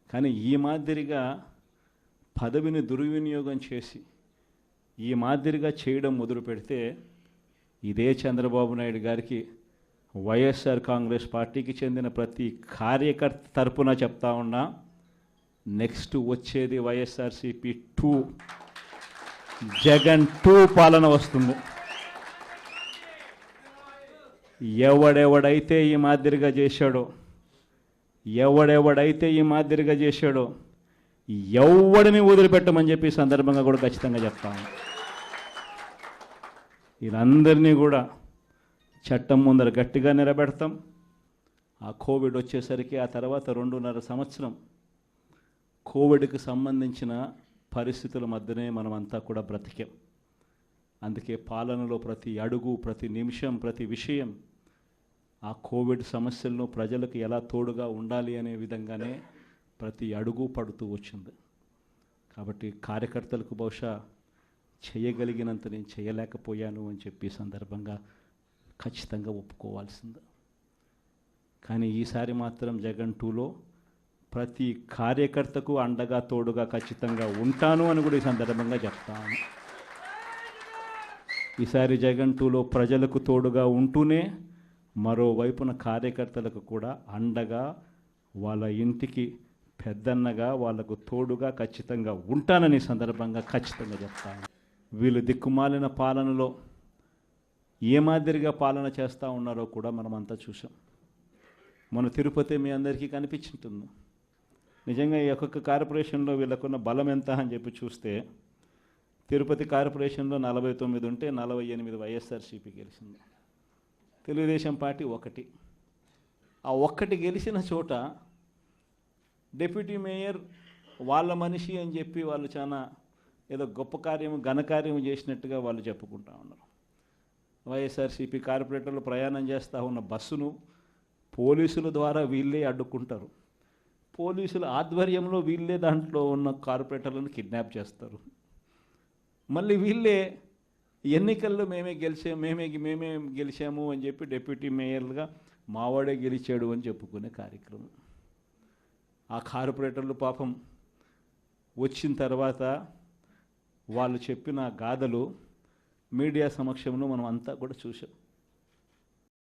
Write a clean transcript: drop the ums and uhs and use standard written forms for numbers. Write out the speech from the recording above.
కానీ ఈ మాదిరిగా పదవిని దుర్వినియోగం చేసి ఈ మాదిరిగా చేయడం మొదలు పెడితే ఇదే చంద్రబాబు నాయుడు గారికి వైఎస్ఆర్ కాంగ్రెస్ పార్టీకి చెందిన ప్రతి కార్యకర్త తరపున చెప్తా ఉన్నా, నెక్స్ట్ వచ్చేది వైఎస్ఆర్సీపీ 2, జగన్ 2 పాలన వస్తుంది. ఎవడెవడైతే ఈ మాదిరిగా చేశాడో ఎవడిని వదిలిపెట్టమని చెప్పి సందర్భంగా కూడా ఖచ్చితంగా చెప్తాను. వీళ్ళందరినీ కూడా చట్టం ముందర గట్టిగా నిలబెడతాం. ఆ కోవిడ్ వచ్చేసరికి ఆ తర్వాత 2.5 సంవత్సరం కోవిడ్కి సంబంధించిన పరిస్థితుల మధ్యనే మనమంతా కూడా బ్రతికాం. అందుకే పాలనలో ప్రతి అడుగు, ప్రతి నిమిషం, ప్రతి విషయం ఆ కోవిడ్ సమస్యలను ప్రజలకు ఎలా తోడుగా ఉండాలి అనే విధంగానే ప్రతి అడుగు పడుతూ వచ్చింది. కాబట్టి కార్యకర్తలకు బహుశా చేయగలిగినంత నేను చేయలేకపోయాను అని చెప్పి సందర్భంగా ఖచ్చితంగా ఒప్పుకోవాల్సింది. కానీ ఈసారి మాత్రం జగన్ 2లో ప్రతి కార్యకర్తకు అండగా తోడుగా ఖచ్చితంగా ఉంటాను అని కూడా ఈ సందర్భంగా చెప్తాను. ఈసారి జగన్ 2లో ప్రజలకు తోడుగా ఉంటూనే మరోవైపున కార్యకర్తలకు కూడా అండగా, వాళ్ళ ఇంటికి పెద్దన్నగా, వాళ్ళకు తోడుగా ఖచ్చితంగా ఉంటానని సందర్భంగా ఖచ్చితంగా చెప్తాను. వీళ్ళు దిక్కుమాలిన పాలనలో ఏ మాదిరిగా పాలన చేస్తూ ఉన్నారో కూడా మనమంతా చూసాం. మన తిరుపతి మీ అందరికీ కనిపించుంటుంది. నిజంగా ఈ ఒక్కొక్క కార్పొరేషన్లో వీళ్ళకున్న బలం ఎంత అని చెప్పి చూస్తే తిరుపతి కార్పొరేషన్లో 49 ఉంటే 48 వైఎస్ఆర్సీపీ గెలిచింది. తెలుగుదేశం పార్టీ 1. ఆ 1 గెలిచిన చోట డిప్యూటీ మేయర్ వాళ్ళ మనిషి అని చెప్పి వాళ్ళు చాలా ఏదో గొప్ప కార్యము, ఘనకార్యము చేసినట్టుగా వాళ్ళు చెప్పుకుంటా ఉన్నారు. వైఎస్ఆర్సీపీ కార్పొరేటర్లు ప్రయాణం చేస్తూ ఉన్న బస్సును పోలీసుల ద్వారా వీళ్ళే అడ్డుకుంటారు. పోలీసుల ఆధ్వర్యంలో వీళ్ళే దాంట్లో ఉన్న కార్పొరేటర్లను కిడ్నాప్ చేస్తారు. మళ్ళీ వీళ్ళే ఎన్నికల్లో మేమే గెలిచాము అని చెప్పి డిప్యూటీ మేయర్లుగా మావాడే గెలిచాడు అని చెప్పుకునే కార్యక్రమం. ఆ కార్పొరేటర్లు పాపం వచ్చిన తర్వాత వాళ్ళు చెప్పిన గాథలు మీడియా సమక్షంలో మనం అంతా కూడా చూసాం.